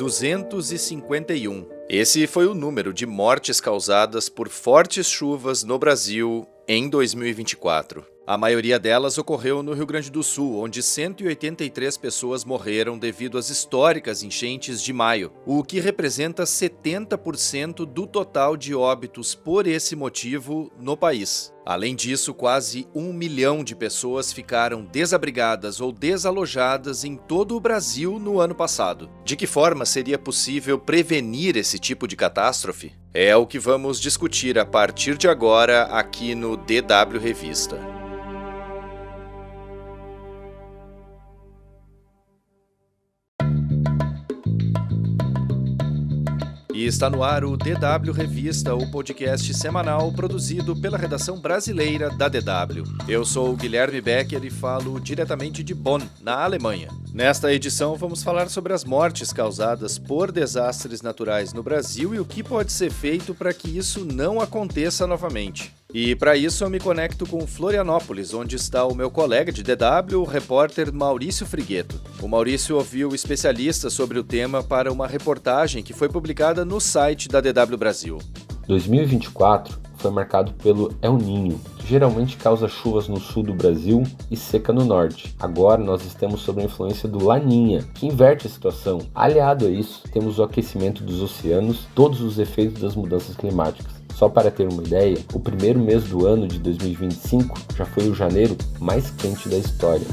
251. Esse foi o número de mortes causadas por fortes chuvas no Brasil em 2024. A maioria delas ocorreu no Rio Grande do Sul, onde 183 pessoas morreram devido às históricas enchentes de maio, o que representa 70% do total de óbitos por esse motivo no país. Além disso, quase 1 milhão de pessoas ficaram desabrigadas ou desalojadas em todo o Brasil no ano passado. De que forma seria possível prevenir esse tipo de catástrofe? É o que vamos discutir a partir de agora aqui no DW Revista. E está no ar o DW Revista, o podcast semanal produzido pela redação brasileira da DW. Eu sou o Guilherme Becker e falo diretamente de Bonn, na Alemanha. Nesta edição vamos falar sobre as mortes causadas por desastres naturais no Brasil e o que pode ser feito para que isso não aconteça novamente. E para isso eu me conecto com Florianópolis, onde está o meu colega de DW, o repórter Maurício Frigueto. O Maurício ouviu especialistas sobre o tema para uma reportagem que foi publicada no site da DW Brasil. 2024 foi marcado pelo El Niño, que geralmente causa chuvas no sul do Brasil e seca no norte. Agora nós estamos sob a influência do Laninha, que inverte a situação. Aliado a isso, temos o aquecimento dos oceanos, todos os efeitos das mudanças climáticas. Só para ter uma ideia, o primeiro mês do ano de 2025 já foi o janeiro mais quente da história.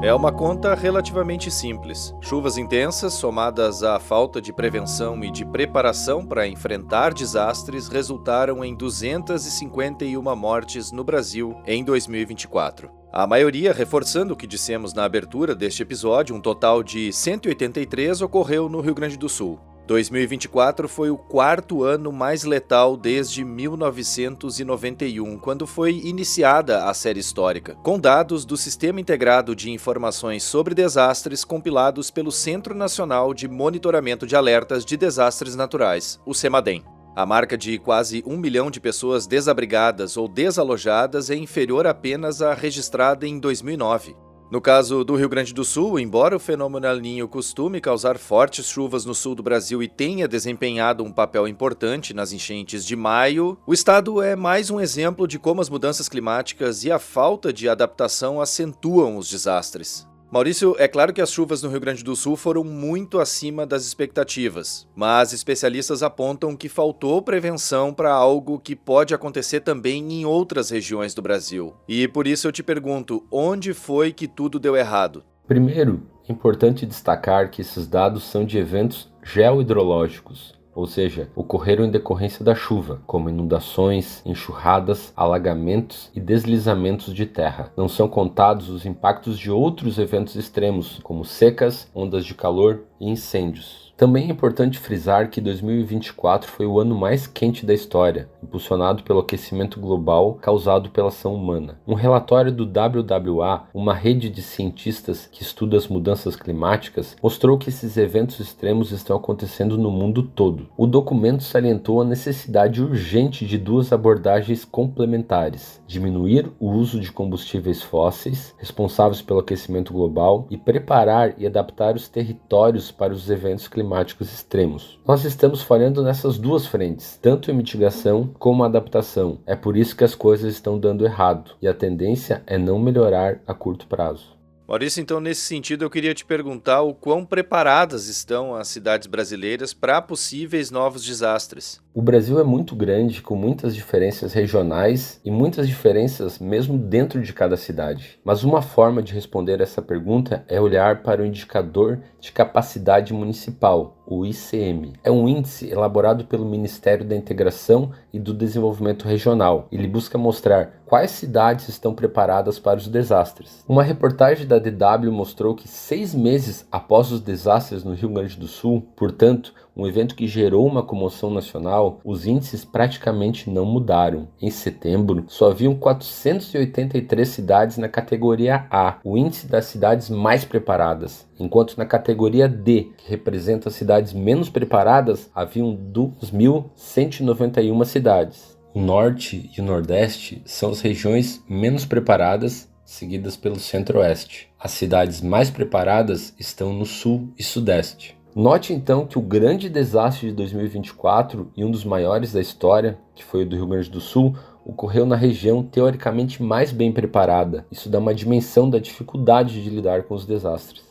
É uma conta relativamente simples. Chuvas intensas, somadas à falta de prevenção e de preparação para enfrentar desastres, resultaram em 251 mortes no Brasil em 2024. A maioria, reforçando o que dissemos na abertura deste episódio, um total de 183 ocorreu no Rio Grande do Sul. 2024 foi o quarto ano mais letal desde 1991, quando foi iniciada a série histórica, com dados do Sistema Integrado de Informações sobre Desastres compilados pelo Centro Nacional de Monitoramento de Alertas de Desastres Naturais, o CEMADEM. A marca de quase 1 milhão de pessoas desabrigadas ou desalojadas é inferior apenas à registrada em 2009. No caso do Rio Grande do Sul, embora o fenômeno El Niño costume causar fortes chuvas no sul do Brasil e tenha desempenhado um papel importante nas enchentes de maio, o estado é mais um exemplo de como as mudanças climáticas e a falta de adaptação acentuam os desastres. Maurício, é claro que as chuvas no Rio Grande do Sul foram muito acima das expectativas, mas especialistas apontam que faltou prevenção para algo que pode acontecer também em outras regiões do Brasil. E por isso eu te pergunto, onde foi que tudo deu errado? Primeiro, é importante destacar que esses dados são de eventos geohidrológicos, ou seja, ocorreram em decorrência da chuva, como inundações, enxurradas, alagamentos e deslizamentos de terra. Não são contados os impactos de outros eventos extremos, como secas, ondas de calor e incêndios. Também é importante frisar que 2024 foi o ano mais quente da história, impulsionado pelo aquecimento global causado pela ação humana. Um relatório do WWA, uma rede de cientistas que estuda as mudanças climáticas, mostrou que esses eventos extremos estão acontecendo no mundo todo. O documento salientou a necessidade urgente de duas abordagens complementares: diminuir o uso de combustíveis fósseis, responsáveis pelo aquecimento global, e preparar e adaptar os territórios para os eventos climáticos extremos. Nós estamos falhando nessas duas frentes, tanto em mitigação como adaptação. É por isso que as coisas estão dando errado, e a tendência é não melhorar a curto prazo. Maurício, então nesse sentido eu queria te perguntar o quão preparadas estão as cidades brasileiras para possíveis novos desastres. O Brasil é muito grande, com muitas diferenças regionais e muitas diferenças mesmo dentro de cada cidade. Mas uma forma de responder essa pergunta é olhar para o indicador de capacidade municipal, o ICM. É um índice elaborado pelo Ministério da Integração e do Desenvolvimento Regional. Ele busca mostrar quais cidades estão preparadas para os desastres. Uma reportagem da DW mostrou que 6 meses após os desastres no Rio Grande do Sul, portanto, um evento que gerou uma comoção nacional, os índices praticamente não mudaram. Em setembro, só haviam 483 cidades na categoria A, o índice das cidades mais preparadas, enquanto na categoria D, que representa as cidades menos preparadas, haviam 2.191 cidades. O Norte e o Nordeste são as regiões menos preparadas, seguidas pelo Centro-Oeste. As cidades mais preparadas estão no Sul e Sudeste. Note então que o grande desastre de 2024 e um dos maiores da história, que foi o do Rio Grande do Sul, ocorreu na região teoricamente mais bem preparada. Isso dá uma dimensão da dificuldade de lidar com os desastres.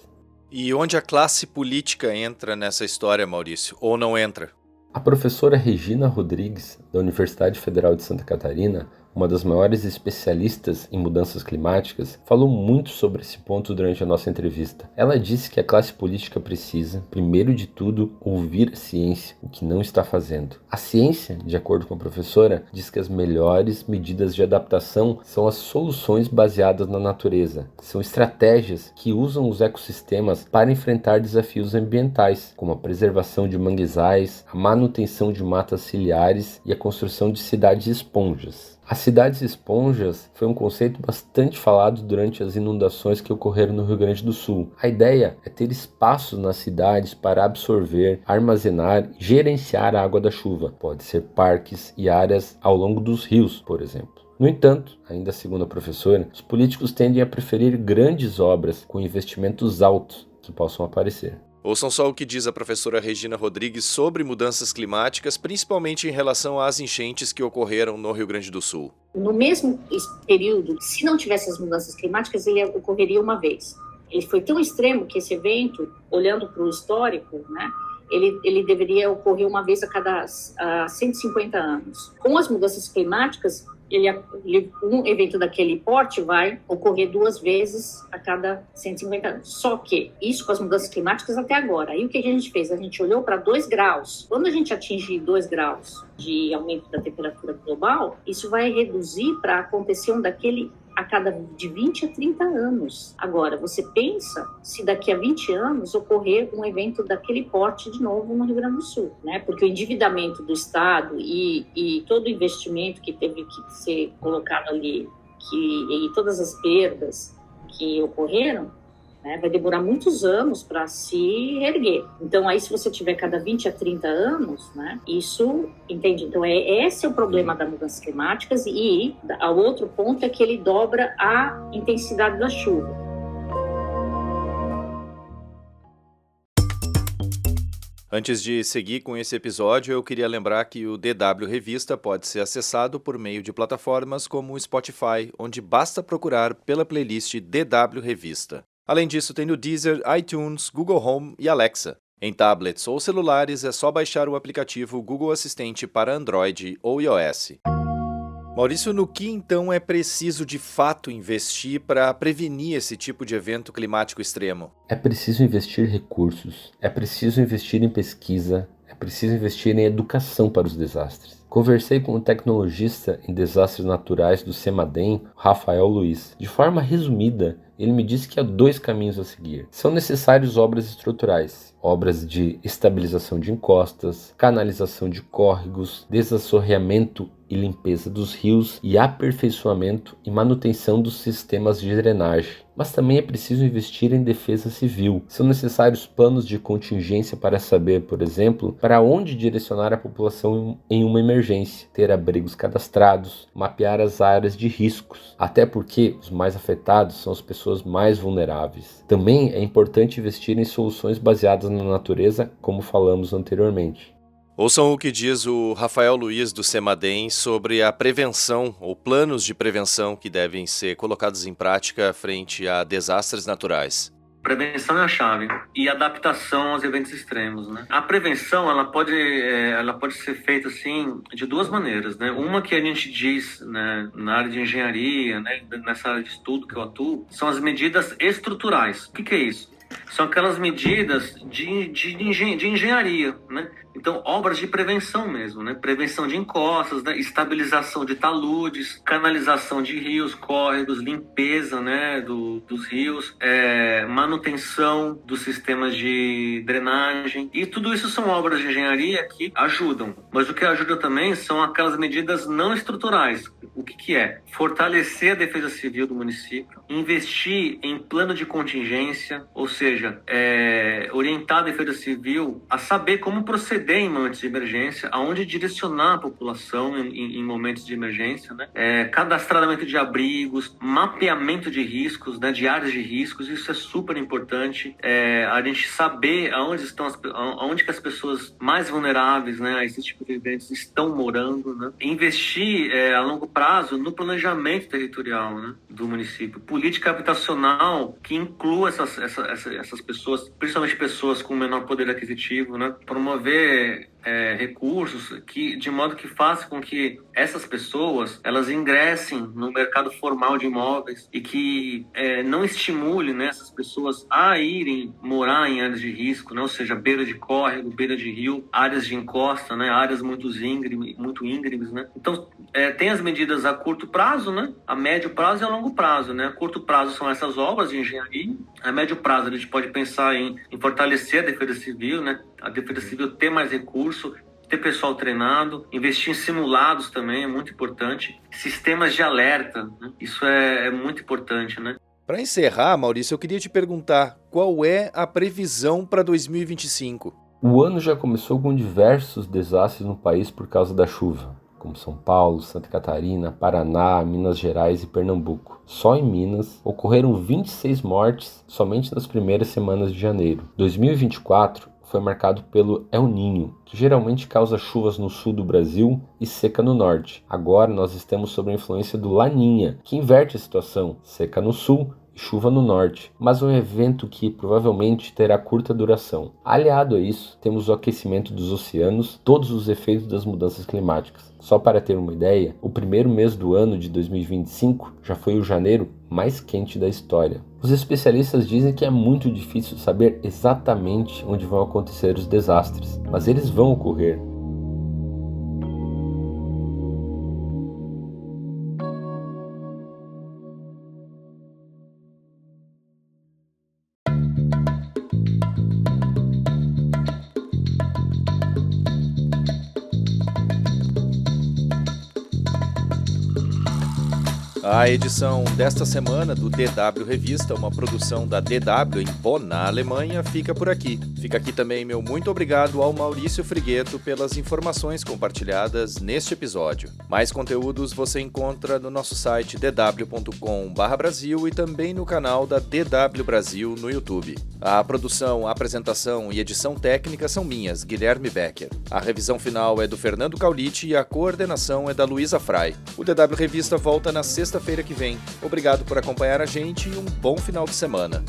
E onde a classe política entra nessa história, Maurício, ou não entra? A professora Regina Rodrigues, da Universidade Federal de Santa Catarina, uma das maiores especialistas em mudanças climáticas, falou muito sobre esse ponto durante a nossa entrevista. Ela disse que a classe política precisa, primeiro de tudo, ouvir a ciência, o que não está fazendo. A ciência, de acordo com a professora, diz que as melhores medidas de adaptação são as soluções baseadas na natureza. São estratégias que usam os ecossistemas para enfrentar desafios ambientais, como a preservação de manguezais, a manutenção de matas ciliares e a construção de cidades esponjas. As cidades esponjas foi um conceito bastante falado durante as inundações que ocorreram no Rio Grande do Sul. A ideia é ter espaços nas cidades para absorver, armazenar e gerenciar a água da chuva. Pode ser parques e áreas ao longo dos rios, por exemplo. No entanto, ainda segundo a professora, os políticos tendem a preferir grandes obras com investimentos altos que possam aparecer. Ouçam só o que diz a professora Regina Rodrigues sobre mudanças climáticas, principalmente em relação às enchentes que ocorreram no Rio Grande do Sul. No mesmo período, se não tivesse as mudanças climáticas, ele ocorreria uma vez. Ele foi tão extremo que esse evento, olhando para o histórico, né, ele deveria ocorrer uma vez a cada 150 anos. Com as mudanças climáticas, um evento daquele porte vai ocorrer 2 vezes a cada 150 anos. Só que isso com as mudanças climáticas até agora. Aí o que a gente fez? A gente olhou para 2 graus. Quando a gente atingir 2 graus de aumento da temperatura global, isso vai reduzir para acontecer a cada de 20 a 30 anos. Agora, você pensa se daqui a 20 anos ocorrer um evento daquele porte de novo no Rio Grande do Sul, né? Porque o endividamento do Estado e todo o investimento que teve que ser colocado ali, e todas as perdas que ocorreram, né, vai demorar muitos anos para se reerguer. Então, aí, se você tiver cada 20 a 30 anos, né, isso, entende? Então, esse é o problema das mudanças climáticas. E o outro ponto é que ele dobra a intensidade da chuva. Antes de seguir com esse episódio, eu queria lembrar que o DW Revista pode ser acessado por meio de plataformas como o Spotify, onde basta procurar pela playlist DW Revista. Além disso, tem no Deezer, iTunes, Google Home e Alexa. Em tablets ou celulares, é só baixar o aplicativo Google Assistente para Android ou iOS. Maurício, no que então é preciso de fato investir para prevenir esse tipo de evento climático extremo? É preciso investir recursos, é preciso investir em pesquisa, é preciso investir em educação para os desastres. Conversei com o tecnologista em desastres naturais do CEMADEM, Rafael Luiz. De forma resumida, ele me disse que há 2 caminhos a seguir. São necessárias obras estruturais, obras de estabilização de encostas, canalização de córregos, desassoreamento e limpeza dos rios e aperfeiçoamento e manutenção dos sistemas de drenagem. Mas também é preciso investir em defesa civil. São necessários planos de contingência para saber, por exemplo, para onde direcionar a população em uma emergência, ter abrigos cadastrados, mapear as áreas de riscos, até porque os mais afetados são as pessoas mais vulneráveis. Também é importante investir em soluções baseadas na natureza, como falamos anteriormente. Ouçam o que diz o Rafael Luiz do CEMADEM sobre a prevenção ou planos de prevenção que devem ser colocados em prática frente a desastres naturais. Prevenção é a chave e adaptação aos eventos extremos, né? A prevenção ela pode ser feita assim de 2 maneiras, né? Uma que a gente diz, né, na área de engenharia, né, nessa área de estudo que eu atuo, são as medidas estruturais. O que é isso? são aquelas medidas de engenharia, né? Então, obras de prevenção mesmo, né? Prevenção de encostas, né? Estabilização de taludes, canalização de rios, córregos, limpeza, né? dos rios, manutenção dos sistemas de drenagem. E tudo isso são obras de engenharia que ajudam. Mas o que ajuda também são aquelas medidas não estruturais. O que é? Fortalecer a defesa civil do município, investir em plano de contingência, ou seja, orientar a defesa civil a saber como proceder em momentos de emergência, aonde direcionar a população em momentos de emergência, né? Cadastramento de abrigos, mapeamento de riscos, né? De áreas de riscos, isso é super importante. A gente saber aonde que as pessoas mais vulneráveis, né, a esse tipo de eventos estão morando, né? Investir a longo prazo no planejamento territorial, né, do município, política habitacional que inclua essas pessoas, principalmente pessoas com menor poder aquisitivo, né? Promover recursos de modo que faça com que essas pessoas elas ingressem no mercado formal de imóveis e que não estimule, né, essas pessoas a irem morar em áreas de risco, né? Ou seja, beira de córrego, beira de rio, áreas de encosta, né? Áreas muito íngremes, né? Então, tem as medidas a curto prazo, né? A médio prazo e a longo prazo, né? A curto prazo são essas obras de engenharia. A médio prazo a gente pode pensar em fortalecer a defesa civil, né? A defesa civil ter mais recurso, ter pessoal treinado, investir em simulados também é muito importante. Sistemas de alerta, né? Isso é muito importante, né? Para encerrar, Maurício, eu queria te perguntar qual é a previsão para 2025? O ano já começou com diversos desastres no país por causa da chuva, como São Paulo, Santa Catarina, Paraná, Minas Gerais e Pernambuco. Só em Minas ocorreram 26 mortes somente nas primeiras semanas de janeiro. 2024 foi marcado pelo El Niño, que geralmente causa chuvas no sul do Brasil e seca no norte. Agora nós estamos sob a influência do Laninha, que inverte a situação, seca no sul e chuva no norte, mas um evento que provavelmente terá curta duração. Aliado a isso, temos o aquecimento dos oceanos, todos os efeitos das mudanças climáticas. Só para ter uma ideia, o primeiro mês do ano de 2025 já foi o janeiro mais quente da história. Os especialistas dizem que é muito difícil saber exatamente onde vão acontecer os desastres, mas eles vão ocorrer. A edição desta semana do DW Revista, uma produção da DW em Bonn, na Alemanha, fica por aqui. Fica aqui também meu muito obrigado ao Maurício Frigueto pelas informações compartilhadas neste episódio. Mais conteúdos você encontra no nosso site dw.com/Brasil e também no canal da DW Brasil no YouTube. A produção, apresentação e edição técnica são minhas, Guilherme Becker. A revisão final é do Fernando Caulite e a coordenação é da Luísa Frei. O DW Revista volta na sexta-feira que vem. Obrigado por acompanhar a gente e um bom final de semana.